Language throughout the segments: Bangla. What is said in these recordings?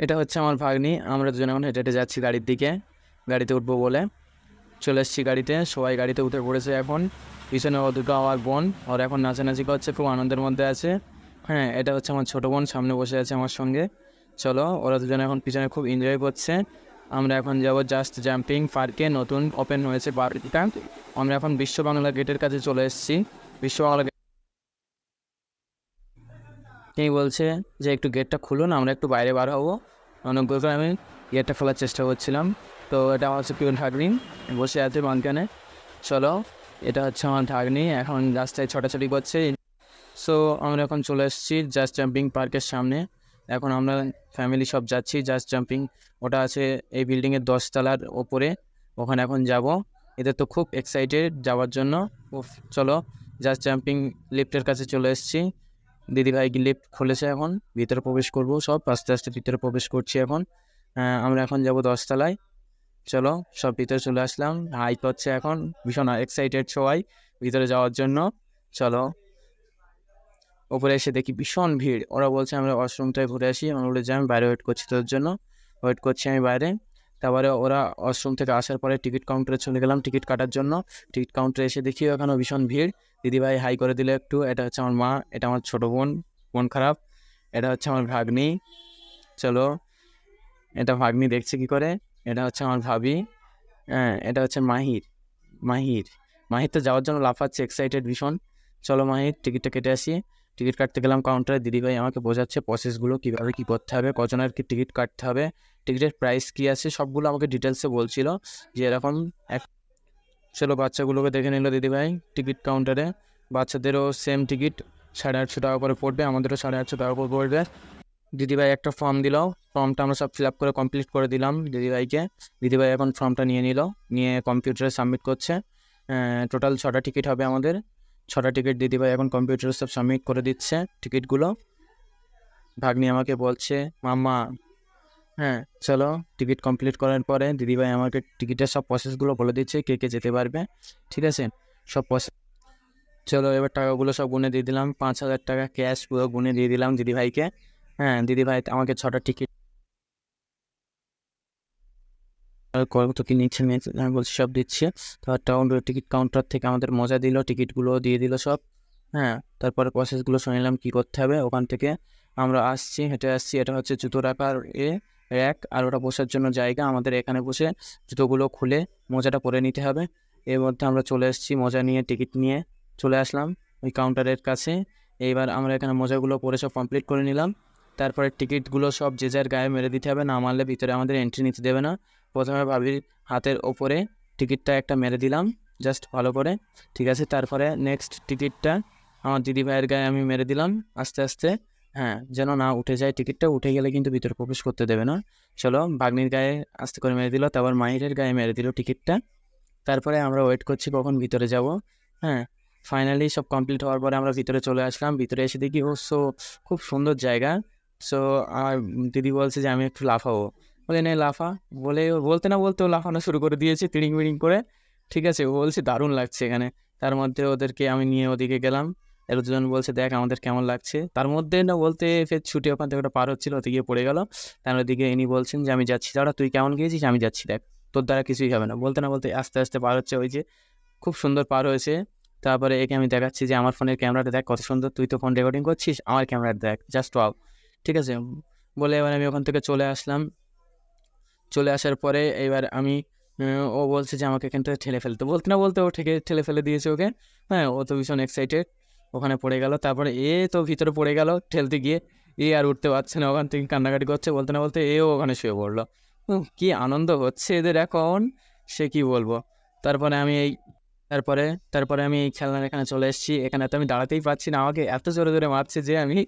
এটা হচ্ছে আমার ভাগ্নি। আমরা দুজন এখন হেঁটে হেঁটে যাচ্ছি গাড়ির দিকে, গাড়িতে উঠবো বলে। চলে এসেছি গাড়িতে, সবাই গাড়িতে উঠে পড়েছে এখন। পিছনে ও দুটো আমার বোন, ওরা এখন নাচানাচি করছে, খুব আনন্দের মধ্যে আছে। হ্যাঁ, এটা হচ্ছে আমার ছোটো বোন, সামনে বসে আছে আমার সঙ্গে। চলো, ওরা দুজনে এখন পিছনে খুব এনজয় করছে। আমরা এখন যাবো জাস্ট জাম্পিং পার্কে, নতুন ওপেন হয়েছে পার্কটা। আমরা এখন বিশ্ব বাংলা গেটের কাছে চলে এসেছি। বিশ্ব বাংলা তিনি বলছে যে একটু গেটটা খুলুন, আমরা একটু বাইরে বার হবো। অনুগ্রহ করে আমি গেটটা খোলার চেষ্টা করছিলাম। তো এটা আমার হচ্ছে পিওর ঢাকনি, বসে আছে বানকানে। চলো, এটা হচ্ছে আমার ঢাকনি, এখন রাস্তায় ছোটাছুটি করছে। সো আমরা এখন চলে এসেছি জাস্ট জাম্পিং পার্কের সামনে। এখন আমরা ফ্যামিলি সব যাচ্ছি জাস্ট জাম্পিং। ওটা আছে এই বিল্ডিংয়ের 10 তলার ওপরে, ওখানে এখন যাব। এদের তো খুব এক্সাইটেড যাওয়ার জন্য। চলো, জাস্ট জাম্পিং লিফটের কাছে চলে এসেছি। দিদিভাই লিফট খুলেছে, এখন ভিতরে প্রবেশ করব। সব আস্তে আস্তে ভিতরে প্রবেশ করছি এখন। আমরা এখন যাব 10 তলায়। চলো, সব ভিতরে চলে আসলাম। হাইপ হচ্ছে এখন, ভীষণ এক্সাইটেড সবাই ভিতরে যাওয়ার জন্য। চলো, ওপরে এসে দেখি ভীষণ ভিড়। ওরা বলছে আমরা ওয়াশরুমটায় ঘুরে আসি, আমরা বলে যে আমি বাইরে ওয়েট করছি তোর জন্য। ওয়েট করছি আমি বাইরে। তারপরে ওরা ওয়াশরুম থেকে আসার পরে টিকিট কাউন্টারে চলে গেলাম টিকিট কাটার জন্য। টিকিট কাউন্টারে এসে দেখি ওখানেও ভীষণ ভিড়। দিদিভাই হাই করে দিলে একটু। এটা হচ্ছে আমার মা, এটা আমার ছোটো বোন, মন খারাপ। এটা হচ্ছে আমার ভাগ্নি। চলো, এটা ভাগ্নি দেখছে কি করে। এটা হচ্ছে আমার ভাবি। হ্যাঁ, এটা হচ্ছে মাহির। মাহির মাহির তো যাওয়ার জন্য লাফাচ্ছে, এক্সাইটেড ভীষণ। চলো মাহির, টিকিটটা কেটে আসি। টিকিট কাটতে গেলাম কাউন্টারে, দিদিভাই আমাকে বোঝাচ্ছে প্রসেসগুলো, কীভাবে কী করতে হবে, কজনের কি টিকিট কাটতে হবে, টিকিটের প্রাইস কী আছে, সবগুলো আমাকে ডিটেলসে বলছিল যে এরকম এক। চলো, বাচ্চাগুলোকে দেখে নিল দিদিভাই টিকিট কাউন্টারে। বাচ্চাদেরও সেম টিকিট, 850 টাকা করে পড়বে, আমাদেরও 850 টাকা করে পড়বে। দিদিভাই একটা ফর্ম দিল, ফর্মটা আমরা সব ফিল আপ করে কমপ্লিট করে দিলাম দিদিভাইকে। দিদিভাই এখন ফর্মটা নিয়ে নিল, নিয়ে কম্পিউটারে সাবমিট করছে। টোটাল 6টা টিকিট হবে আমাদের। 6টা টিকিট দিদিভাই এখন কম্পিউটারে সব সাবমিট করে দিচ্ছে টিকিটগুলো। ভাগ্নি আমাকে বলছে মাম্মা। হ্যাঁ, চলো, টিকিট কমপ্লিট করার পরে দিদিভাই আমাকে টিকিটের সব প্রসেসগুলো বলে দিচ্ছে, কে কে যেতে পারবে। ঠিক আছে, সব প্রসেস। চলো, এবার টাকাগুলো সব গুনে দিয়ে দিলাম, 5,000 টাকা ক্যাশ পুরো গুনে দিয়ে দিলাম দিদিভাইকে। হ্যাঁ, দিদিভাই আমাকে 6টা টিকিট কত কি নিচ্ছে নিচ্ছে, আমি বলছি সব দিচ্ছে। তারপর টিকিট কাউন্টার থেকে আমাদের মজা দিল, টিকিটগুলো দিয়ে দিল সব। হ্যাঁ, তারপরে প্রসেসগুলো শুনে নিলাম কী করতে হবে। ওখান থেকে আমরা আসছি, হেঁটে আসছি। এটা হচ্ছে জুতো রাখার র্যাক, আর ওটা বসার জন্য জায়গা। আমাদের এখানে বসে জুতোগুলো খুলে মোজাটা পরে নিতে হবে। এর মধ্যে আমরা চলে এসেছি মোজা নিয়ে, টিকিট নিয়ে চলে আসলাম ওই কাউন্টারের কাছে। এইবার আমরা এখানে মোজাগুলো পরে সব কমপ্লিট করে নিলাম। তারপরে টিকিটগুলো সব যে যার গায়ে মেরে দিতে হবে, না মারলে ভিতরে আমাদের এন্ট্রি নিতে দেবে না। প্রথমে ভাবির হাতের ওপরে টিকিটটা একটা মেরে দিলাম, জাস্ট ভালো করে। ঠিক আছে, তারপরে নেক্সট টিকিটটা আমার দিদিভাইয়ের গায়ে আমি মেরে দিলাম আস্তে আস্তে। হ্যাঁ, যেন না উঠে যায় টিকিটটা, উঠে গেলে কিন্তু ভিতরে প্রবেশ করতে দেবে না। চলো, ভাগ্নির গায়ে আস্তে করে মেরে দিল, তারপর মাহিরের গায়ে মেরে দিল টিকিটটা। তারপরে আমরা ওয়েট করছি কখন ভিতরে যাব। হ্যাঁ, ফাইনালি সব কমপ্লিট হওয়ার পরে আমরা ভিতরে চলে আসলাম। ভিতরে এসে দেখি ও খুব সুন্দর জায়গা। সো আমার দিদি বলছে যে আমি একটু লাফাবো, বলে নে লাফা। বলে বলতে না বলতে ও লাফানো শুরু করে দিয়েছে তিড়িং বিড়িং করে। ঠিক আছে, ও বলছে দারুণ লাগছে এখানে। তার মধ্যে ওদেরকে আমি নিয়ে ওদিকে গেলাম। এর দুজন বলছে দেখ আমাদের কেমন লাগছে। তার মধ্যে না বলতে ফের ছুটে ওখান থেকে ওটা পার হচ্ছিল, ওদিকে পড়ে গেল। তার ওদিকে ইনি বলছেন যে আমি যাচ্ছি, দাঁড়া তুই কেমন গিয়েছিস, আমি যাচ্ছি দেখ, তোর দ্বারা কিছুই হবে না। বলতে না বলতে আস্তে আস্তে পার হচ্ছে, ওই যে খুব সুন্দর পার হয়েছে। তারপরে একে আমি দেখাচ্ছি যে আমার ফোনের ক্যামেরাটা দেখ কত সুন্দর, তুই তো ফোন রেকর্ডিং করছিস, আমার ক্যামেরাটা দেখ, জাস্ট ওয়াও। ঠিক আছে, বলে এবার আমি ওখান থেকে চলে আসলাম। চলে আসার পরে এবার আমি ও বলছে যে আমাকে এখান থেকে ঠেলে ফেলতে, বলতে না বলতে ও ঠেলে ফেলে দিয়েছে ওকে। হ্যাঁ, ও তো ভীষণ এক্সাইটেড, ওখানে পড়ে গেল। তারপরে তো ভিতরে পড়ে গেল ঠেলতে গিয়ে। আর উঠতে পারছে না, ওখান থেকে কান্নাকাটি করছে। বলতে না বলতে ওখানে শুয়ে পড়লো। কি আনন্দ হচ্ছে এদের এখন, সে কি বলবো। তারপরে আমি এই তারপরে তারপরে আমি এই খেলনার এখানে চলে এসেছি। এখানে তো আমি দাঁড়াতেই পারছি না, আমাকে এত জোরে জোরে মারছে যে আমি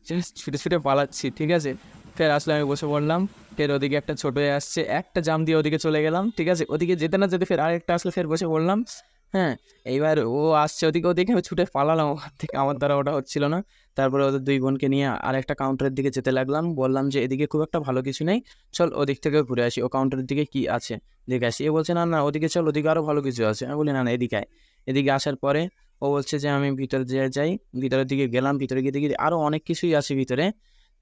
just ছুটে ছুটে পালাচ্ছি। ঠিক আছে, ফের আসলে আমি বসে পড়লাম। ফের ওদিকে একটা ছোট আসছে, একটা জাম দিয়ে ওদিকে চলে গেলাম। ঠিক আছে, ওদিকে যেতে না যেতে ফের আরেকটা আসলে, ফের বসে পড়লাম। হ্যাঁ, এইবার ও আসছে ওদিকে, ওদিকে আমি ছুটে পালালাম ওখান থেকে, আমার দ্বারা ওটা হচ্ছিল না। তারপরে ওদের দুই বোনকে নিয়ে আরেকটা কাউন্টারের দিকে যেতে লাগলাম। বললাম যে এদিকে খুব একটা ভালো কিছু নেই, চল ওদিক থেকে ঘুরে আসি, ও কাউন্টারের দিকে কি আছে দেখে আসি। এ বলছে না না ওদিকে চল, ওদিকে আরও ভালো কিছু আছে। আমি বলি না না এদিকে আয়। এদিকে আসার পরে ও বলছে যে আমি ভিতরে যাই। ভিতরের দিকে গেলাম, ভিতরে গিয়ে দেখি আরও অনেক কিছুই আছে ভিতরে।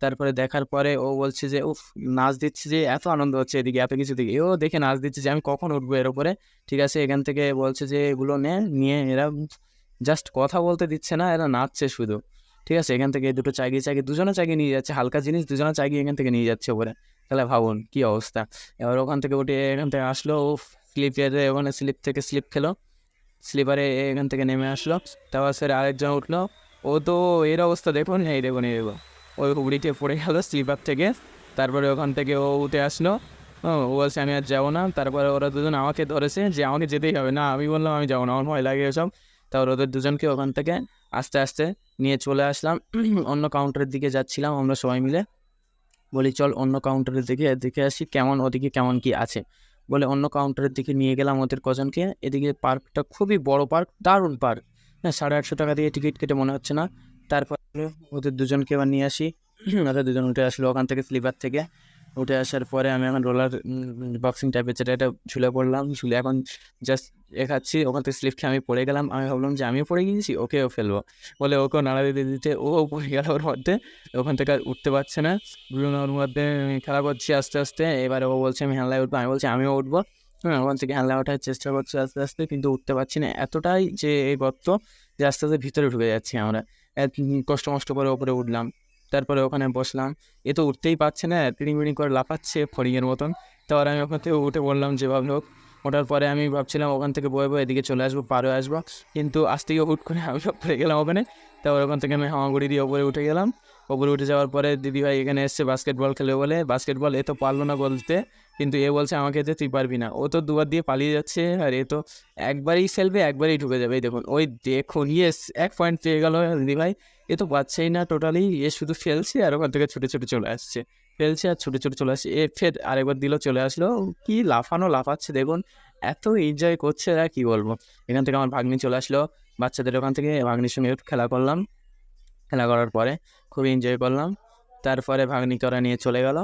তারপরে দেখার পরে ও বলছে যে উফ, নাচ দিচ্ছে যে এত আনন্দ হচ্ছে এদিকে এত কিছু দিকে, ও দেখে নাচ দিচ্ছে যে আমি কখন উঠবো এর উপরে। ঠিক আছে, এখান থেকে বলছে যে এগুলো নিয়ে এরা জাস্ট কথা বলতে দিচ্ছে না, এরা নাচছে শুধু। ঠিক আছে, এখান থেকে দুটো চাগিয়ে দুজনে চাগিয়ে নিয়ে যাচ্ছে, হালকা জিনিস দুজনে চাগিয়ে এখান থেকে নিয়ে যাচ্ছে উপরে। তাহলে ভাবুন কি অবস্থা। এবার ওখান থেকে উঠে এখান থেকে আসলো, ও স্লিপে ওখানে স্লিপ থেকে স্লিপ খেলো, স্লিপারে এখান থেকে নেমে আসলো। তারপর স্যার আরেকজন উঠলো, ও তো এর অবস্থা দেখুন, এই দেখুন এই দেখুন, ওই হুবড়িতে পড়ে গেল স্লিপার থেকে। তারপরে ওখান থেকে ও উঠে আসলো, ও বলছে আমি আর যাবো না। তারপরে ওরা দুজন আমাকে ধরেছে যে আমাকে যেতেই হবে না, আমি বললাম আমি যাবো না, আমার ভয় লাগে এসব। তারপর ওদের দুজনকে ওখান থেকে আস্তে আস্তে নিয়ে চলে আসলাম। অন্য কাউন্টারের দিকে যাচ্ছিলাম আমরা সবাই মিলে, বলি চল অন্য কাউন্টারের দিকে দেখে আসি কেমন ওদিকে কেমন কি আছে। বলে অন্য কাউন্টারের দিকে নিয়ে গেলাম ওদের কজনকে। এদিকে পার্কটা খুবই বড় পার্ক, দারুণ পার্ক। হ্যাঁ, 850 টাকা দিয়ে টিকিট কেটে মনে হচ্ছে না। তারপরে ওদের দুজনকে এবার নিয়ে আসি। ওদের দুজন উঠে আসলো ওখান থেকে স্লিপার থেকে। উঠে আসার পরে আমি এখন রোলার বক্সিং টাইপের যেটা, এটা ঝুলে পড়লাম। ঝুলে এখন জাস্ট এখাচ্ছি, ওখান থেকে স্লিপ খেয়ে আমি পড়ে গেলাম। আমি ভাবলাম যে আমিও পড়ে গিয়েছি, ওকেও ফেলবো বলে ওকেও নাড়া দিতে দিতে ও পড়ে গেল ওর মধ্যে। ওখান থেকে আর উঠতে পারছে না। ওর মধ্যে খেলা করছি আস্তে আস্তে। এবারে ও বলছে আমি হ্যান্ডলায় উঠবো, আমি বলছি আমিও উঠবো। হ্যাঁ, ওখান থেকে হ্যান্ডলায় ওঠার চেষ্টা করছি আস্তে আস্তে, কিন্তু উঠতে পারছি না। এতটাই যে এই গর্ত যে আস্তে আস্তে ভিতরে ঢুকে যাচ্ছি আমরা। কষ্ট মষ্ট করে ওপরে উঠলাম। তারপরে ওখানে বসলাম। এ তো উঠতেই পারছে না, তিড়িমিড়ি করে লাফাচ্ছে ফড়িংয়ের মতন। তারপর আমি ওখান থেকে উঠে বললাম যেভাবে হোক। ওঠার পরে আমি ভাবছিলাম ওখান থেকে বয়ে বয়ে এদিকে চলে আসবো, পার হয়ে আসবো, কিন্তু আজ থেকে হুট করে আমি সব পড়ে গেলাম ওখানে। তারপর ওখান থেকে আমি হামাগুড়ি দিয়ে ওপরে উঠে গেলাম। ওপরে উঠে যাওয়ার পরে দিদিভাই এখানে এসছে বাস্কেটবল খেলবে বলে। বাস্কেটবল এ তো পারলো না বলতে, কিন্তু এ বলছে আমাকে যে তুই পারবি না। ও তো দুবার দিয়ে পালিয়ে যাচ্ছে, আর এ তো একবারই খেলবে একবারই ঢুকে যাবে। এই দেখুন, ওই দেখুন ইয়েস, 1 পয়েন্ট পেয়ে গেল দিদিভাই। এ তো পাচ্ছেই না টোটালি, এ শুধু ফেলছে আর ওখান থেকে ছুটে ছুটে চলে আসছে, ফেলছে আর ছুটে ছুটে চলে আসছে। এ ফের আরেকবার দিল, চলে আসলো। কি লাফাচ্ছে দেখুন, এত এনজয় করছে আর কি বলবো। এখান থেকে আমার ভাগ্নি চলে আসলো বাচ্চাদের ওখান থেকে, ভাগ্নির সঙ্গে একটু খেলা করলাম। খেলা করার পরে খুবই এনজয় করলাম। তারপরে ভাগ্নিকে ওরা নিয়ে চলে গেল।